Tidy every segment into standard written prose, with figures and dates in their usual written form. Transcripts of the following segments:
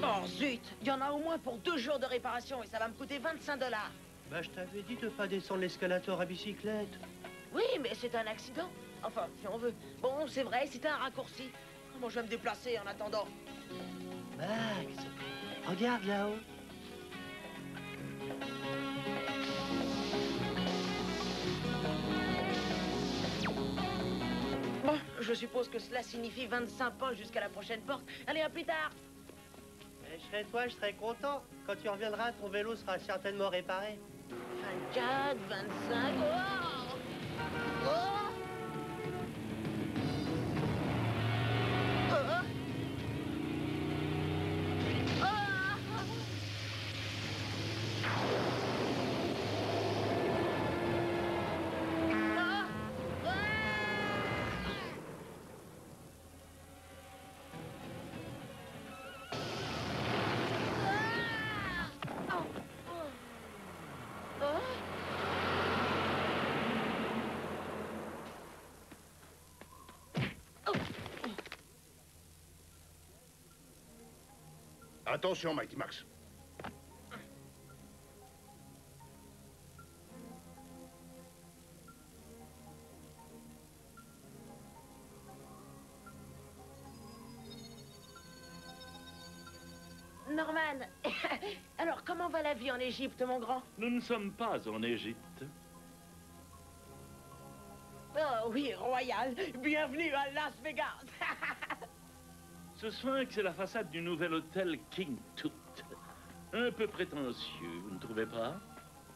Oh zut, il y en a au moins pour 2 jours de réparation et ça va me coûter 25 $. Bah, je t'avais dit de pas descendre l'escalator à bicyclette. Oui, mais c'est un accident. Enfin, si on veut. Bon, c'est vrai, c'était un raccourci. Comment je vais me déplacer en attendant? Max, regarde là-haut. Bon, je suppose que cela signifie 25 pas jusqu'à la prochaine porte. Allez, à plus tard. Mais je serais toi, je serais content. Quand tu reviendras, ton vélo sera certainement réparé. 24, 25... Oh! Oh! Oh! Attention, Mighty Max. Norman, alors comment va la vie en Égypte, mon grand? Nous ne sommes pas en Égypte. Oh oui, royal. Bienvenue à Las Vegas. Ce sphinx est la façade du nouvel hôtel King Tut. Un peu prétentieux, vous ne trouvez pas?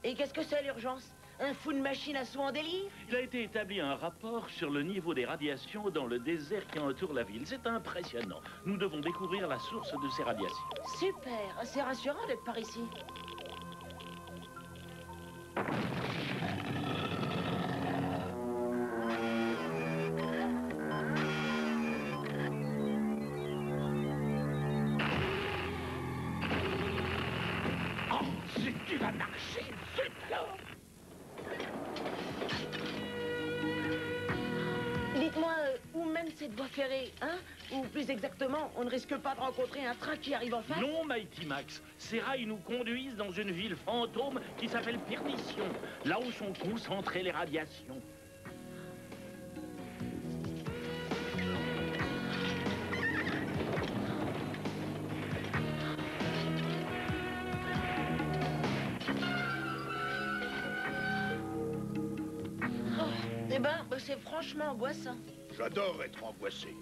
Et qu'est-ce que c'est l'urgence? Un fou de machine à sous en délire? Il a été établi un rapport sur le niveau des radiations dans le désert qui entoure la ville. C'est impressionnant. Nous devons découvrir la source de ces radiations. Super, c'est rassurant d'être par ici. Tu vas marcher, zut alors! Dites-moi, où mène cette voie ferrée, hein? Ou plus exactement, on ne risque pas de rencontrer un train qui arrive en face? Non, Mighty Max. Ces rails nous conduisent dans une ville fantôme qui s'appelle Perdition, là où sont concentrées les radiations. Eh ben, c'est franchement angoissant. J'adore être angoissé.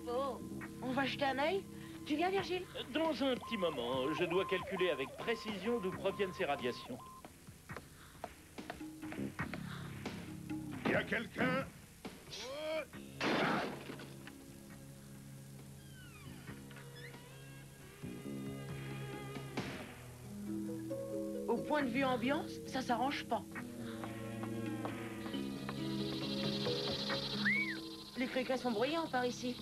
Oh, on va jeter un œil? Tu viens, Virgile? Dans un petit moment, je dois calculer avec précision d'où proviennent ces radiations. Y a quelqu'un? Au point de vue ambiance, ça s'arrange pas. Les criquets sont bruyants par ici.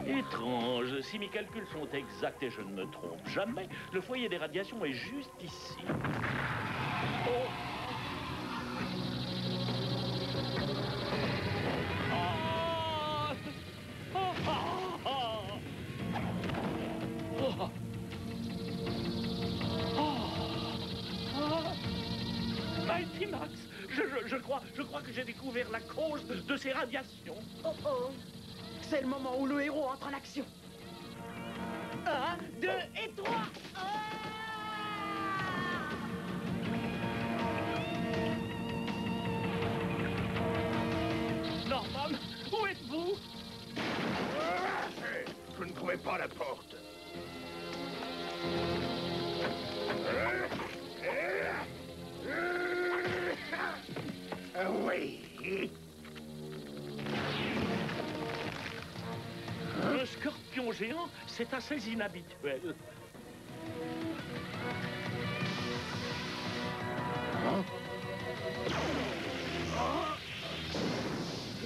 Étrange, si mes calculs sont exacts et je ne me trompe jamais, le foyer des radiations est juste ici. Oh! Ah! Ah! Ah! Ah! Oh! Mighty Max, je crois que j'ai découvert la cause de ces radiations. Oh oh, c'est le moment où le héros entre en action. 1, 2 et 3. Norman, où êtes-vous? Je ne trouvais pas la porte. Oui. Un scorpion géant, c'est assez inhabituel.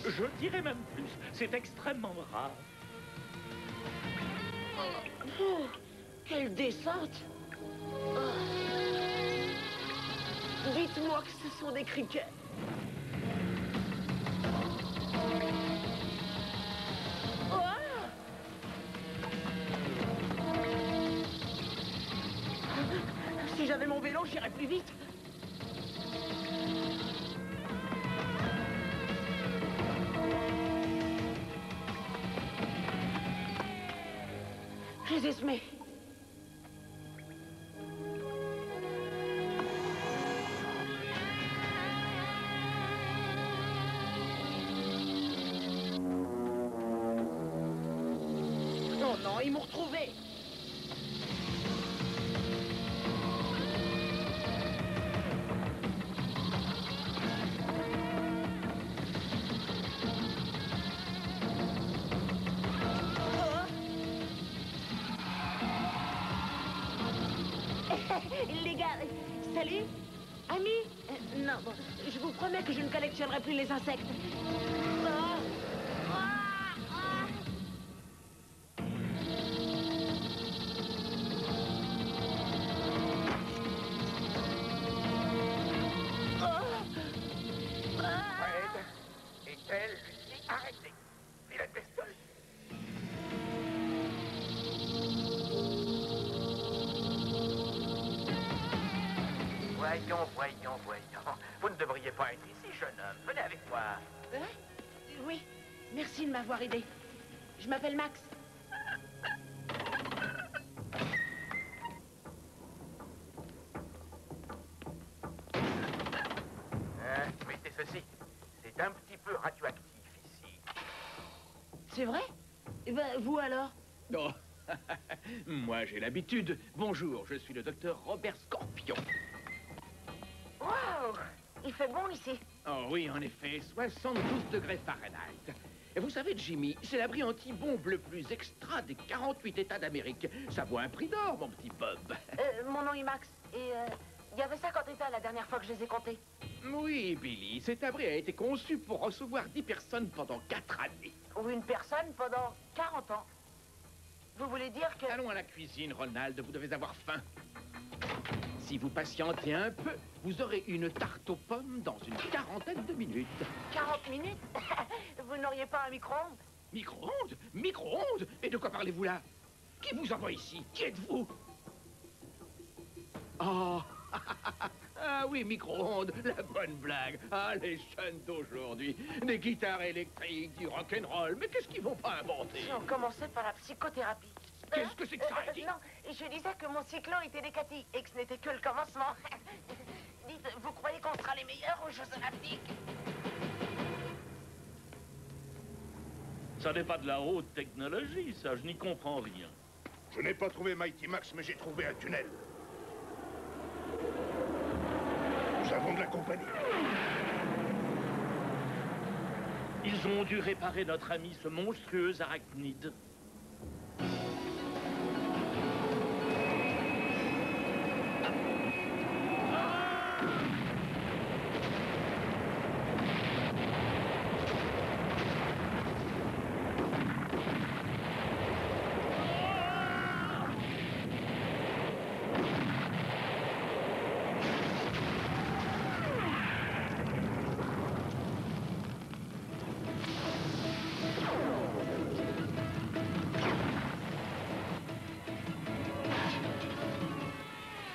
Je dirais même plus, c'est extrêmement rare. Oh, quelle descente. Dites-moi que ce sont des criquets. Oh. Non, j'irai plus vite. Je les ai semés. Oh non, ils m'ont retrouvé. Les gars, salut. Amis. Non, bon, je vous promets que je ne collectionnerai plus les insectes. Ah. Ah. Ah. Fred, Ethel, Lucie, arrêtez. Vilaine bestiole. Voyons. Vous ne devriez pas être ici, jeune homme. Venez avec moi. Oui, merci de m'avoir aidé. Je m'appelle Max. Mettez ceci. C'est un petit peu radioactif ici. C'est vrai? Eh ben, vous alors? Oh, moi j'ai l'habitude. Bonjour, je suis le docteur Robert Scorpion. Waouh! Il fait bon ici. Oh oui, en effet, 72 degrés Fahrenheit. Et vous savez, Jimmy, c'est l'abri anti-bombe le plus extra des 48 États d'Amérique. Ça vaut un prix d'or, mon petit Bob. Mon nom est Max. Et il y avait 50 États la dernière fois que je les ai comptés. Oui, Billy, cet abri a été conçu pour recevoir 10 personnes pendant 4 années. Ou une personne pendant 40 ans. Vous voulez dire que... Allons à la cuisine, Ronald, vous devez avoir faim. Si vous patientez un peu, vous aurez une tarte aux pommes dans une quarantaine de minutes. 40 minutes? Vous n'auriez pas un micro-ondes? Micro-ondes? Micro-ondes? Et de quoi parlez-vous là? Qui vous envoie ici? Qui êtes-vous? Oh. Ah oui, micro-ondes, la bonne blague. Ah, les jeunes d'aujourd'hui. Des guitares électriques, du rock'n'roll. Mais qu'est-ce qu'ils vont pas inventer? Si on commençait par la psychothérapie. Qu'est-ce que c'est que ça, Eddie? Non, je disais que mon cyclone était décati et que ce n'était que le commencement. Dites, vous croyez qu'on sera les meilleurs aux Jeux Olympiques? Ça n'est pas de la haute technologie, ça, je n'y comprends rien. Je n'ai pas trouvé Mighty Max, mais j'ai trouvé un tunnel. Nous avons de la compagnie. Ils ont dû réparer notre ami, ce monstrueux arachnide.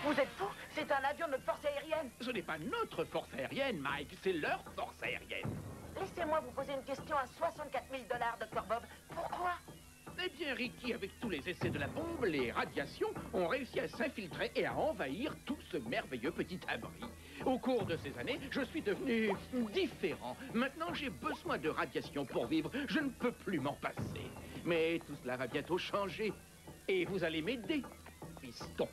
Vous êtes fous? C'est un avion de notre force aérienne. Ce n'est pas notre force aérienne, Mike, c'est leur force aérienne. Laissez-moi vous poser une question à 64 000 $, Dr. Bob. Pourquoi? Eh bien, Ricky, avec tous les essais de la bombe, les radiations ont réussi à s'infiltrer et à envahir tout ce merveilleux petit abri. Au cours de ces années, je suis devenu différent. Maintenant, j'ai besoin de radiation pour vivre. Je ne peux plus m'en passer. Mais tout cela va bientôt changer. Et vous allez m'aider, piston.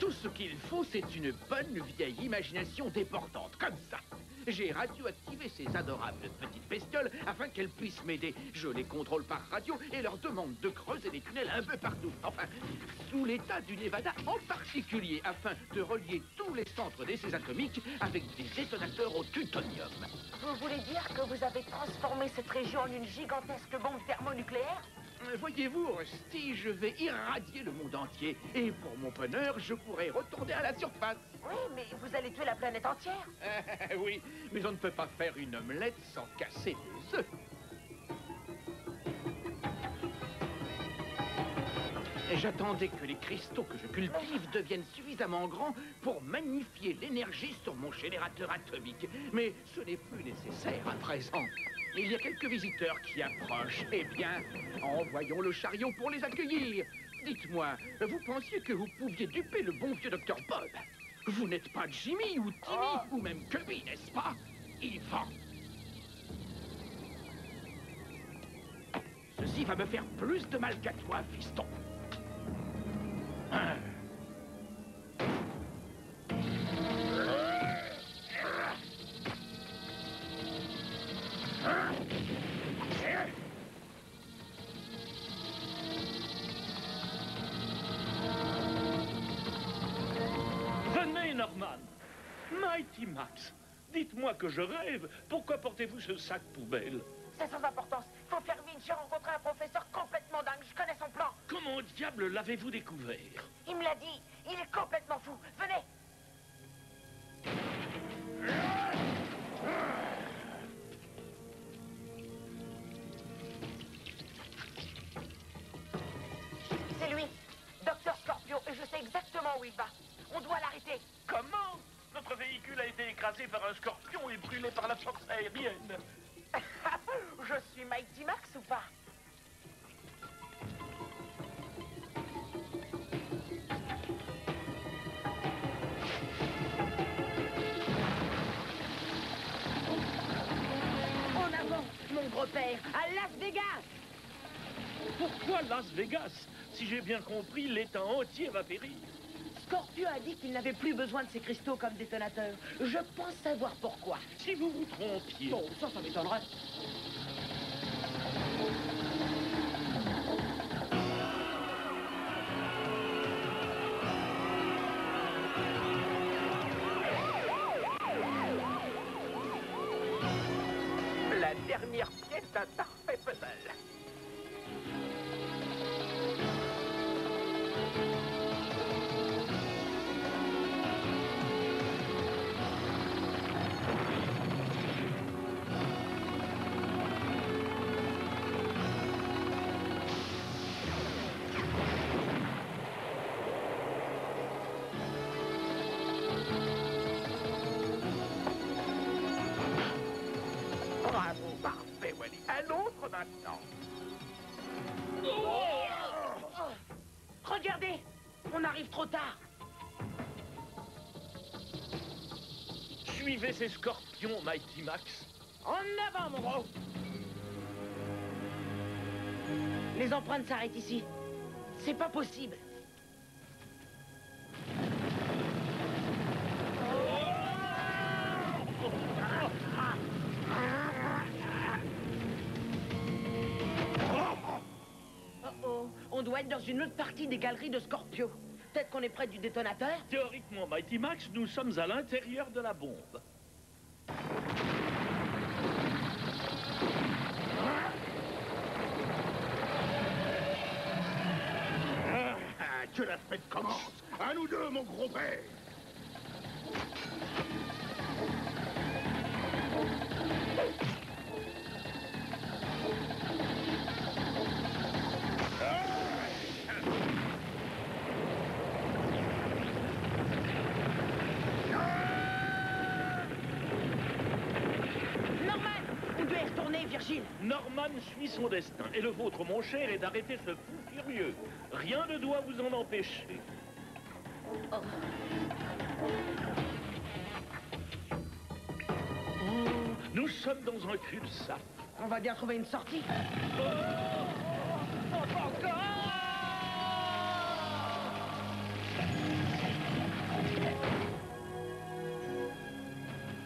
Tout ce qu'il faut, c'est une bonne vieille imagination déportante, comme ça. J'ai radioactivé ces adorables petites bestioles afin qu'elles puissent m'aider. Je les contrôle par radio et leur demande de creuser des tunnels un peu partout. Enfin, sous l'état du Nevada en particulier, afin de relier tous les centres d'essais atomiques avec des détonateurs au plutonium. Vous voulez dire que vous avez transformé cette région en une gigantesque bombe thermonucléaire? Voyez-vous, Rusty, je vais irradier le monde entier. Et pour mon bonheur, je pourrai retourner à la surface. Oui, mais vous allez tuer la planète entière. Oui, mais on ne peut pas faire une omelette sans casser des œufs. J'attendais que les cristaux que je cultive deviennent suffisamment grands pour magnifier l'énergie sur mon générateur atomique. Mais ce n'est plus nécessaire à présent. Il y a quelques visiteurs qui approchent. Eh bien, envoyons le chariot pour les accueillir. Dites-moi, vous pensiez que vous pouviez duper le bon vieux Dr Bob? Vous n'êtes pas Jimmy ou Timmy ou même Cubby, n'est-ce pas? Yvan. Ceci va me faire plus de mal qu'à toi, fiston. Venez, Norman. Mighty Max, dites-moi que je rêve. Pourquoi portez-vous ce sac poubelle? C'est sans importance. Faut faire vite. J'ai rencontré un professeur complètement dingue. Je connais son plan. Comment diable l'avez-vous découvert? Il me l'a dit. Il est complètement fou. Venez. C'est lui, Docteur Scorpio, et je sais exactement où il va. On doit l'arrêter. Comment? Notre véhicule a été écrasé par un scorpion et brûlé par la force aérienne. Je suis Mighty Max ou pas? En avant, mon gros père, à Las Vegas. Pourquoi Las Vegas? Si j'ai bien compris, l'État entier va périr. Scorpio a dit qu'il n'avait plus besoin de ces cristaux comme détonateurs. Je pense savoir pourquoi. Si vous vous trompiez. Bon, ça m'étonnerait. La dernière pièce d'un parfait puzzle. Bravo, parfait, Wally. Un autre maintenant. Regardez, on arrive trop tard. Suivez ces scorpions, Mighty Max. En avant, mon gros. Les empreintes s'arrêtent ici. C'est pas possible. Oh, on doit être dans une autre partie des galeries de Scorpio. Peut-être qu'on est près du détonateur. Théoriquement, Mighty Max, nous sommes à l'intérieur de la bombe. Que la fête commence. À nous deux, mon gros père. Norman, on doit y retourner, Virgile. Norman suit son destin. Et le vôtre, mon cher, est d'arrêter ce fou furieux. Rien ne doit vous en empêcher. Nous sommes dans un cul-de-sac. On va bien trouver une sortie.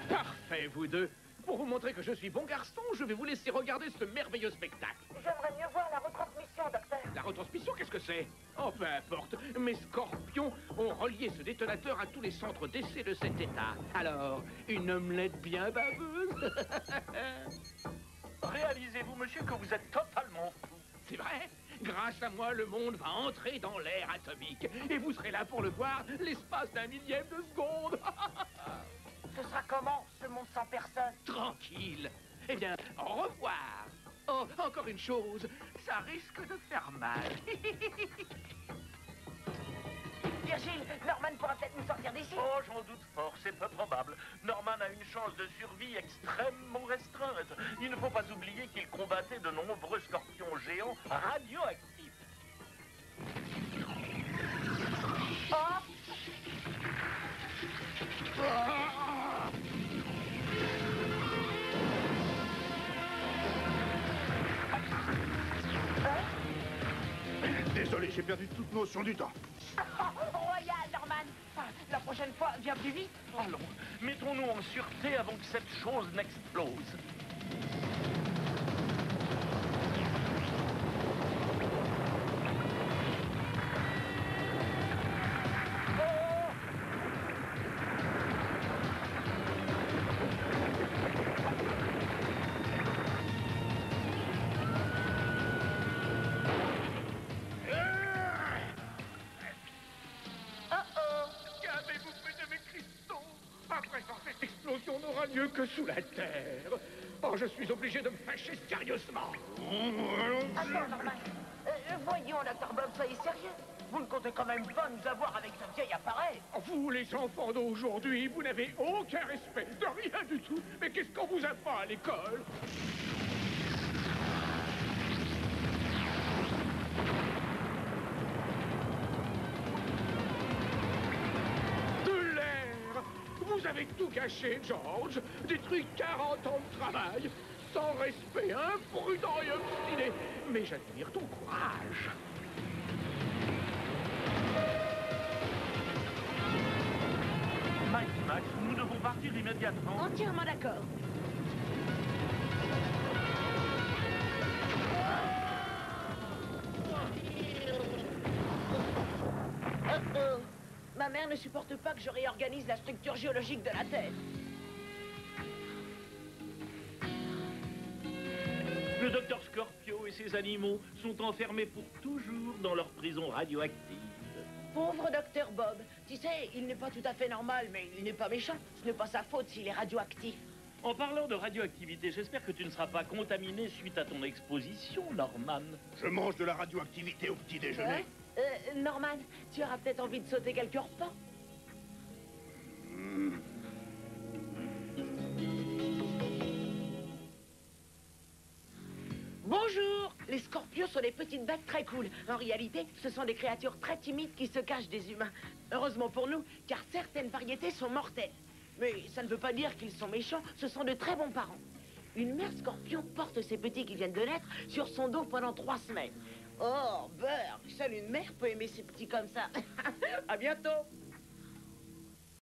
Parfait, vous deux. Pour vous montrer que je suis bon garçon, je vais vous laisser regarder ce merveilleux spectacle. J'aimerais mieux voir la retransmission, docteur. La retransmission, qu'est-ce que c'est? Oh, peu importe. Mes scorpions ont relié ce détonateur à tous les centres d'essai de cet état. Alors, une omelette bien baveuse? Réalisez-vous, monsieur, que vous êtes totalement fou. C'est vrai? Grâce à moi, le monde va entrer dans l'ère atomique. Et vous serez là pour le voir l'espace d'un millième de seconde. Ce sera comment, ce monde sans personne? Tranquille. Eh bien, au revoir. Oh, encore une chose, ça risque de faire mal. Virgile, Norman pourra peut-être nous sortir d'ici. Oh, j'en doute fort, c'est peu probable. Norman a une chance de survie extrêmement restreinte. Il ne faut pas oublier qu'il combattait de nombreux scorpions géants radioactifs. Oh! Désolé, j'ai perdu toute notion du temps. Royal, Norman. La prochaine fois, viens plus vite. Allons, mettons-nous en sûreté avant que cette chose n'explose. Qu'avez-vous fait de mes cristaux? À présent, cette explosion n'aura lieu que sous la terre. Oh, je suis obligé de me fâcher sérieusement. Attends, Norman. Voyons, Dr. Bob, soyez sérieux. Vous ne comptez quand même pas nous avoir avec ce vieil appareil. Vous, les enfants d'aujourd'hui, vous n'avez aucun respect de rien du tout. Mais qu'est-ce qu'on vous apprend à l'école? De l'air! Vous avez tout gâché, George. Détruit 40 ans de travail. Sans respect, imprudent et obstiné. Mais j'admire ton courage. Mighty Max, nous devons partir immédiatement. Entièrement d'accord. Oh. Ma mère ne supporte pas que je réorganise la structure géologique de la Terre. Le docteur Scorpio et ses animaux sont enfermés pour toujours dans leur prison radioactive. Pauvre docteur Bob. Tu sais, il n'est pas tout à fait normal, mais il n'est pas méchant. Ce n'est pas sa faute s'il est radioactif. En parlant de radioactivité, j'espère que tu ne seras pas contaminé suite à ton exposition, Norman. Je mange de la radioactivité au petit déjeuner. Norman, tu auras peut-être envie de sauter quelques repas. Bonjour. Les scorpions sont des petites bêtes très cool. En réalité, ce sont des créatures très timides qui se cachent des humains. Heureusement pour nous, car certaines variétés sont mortelles. Mais ça ne veut pas dire qu'ils sont méchants, ce sont de très bons parents. Une mère scorpion porte ses petits qui viennent de naître sur son dos pendant 3 semaines. Oh, beurre, seule une mère peut aimer ses petits comme ça. À bientôt.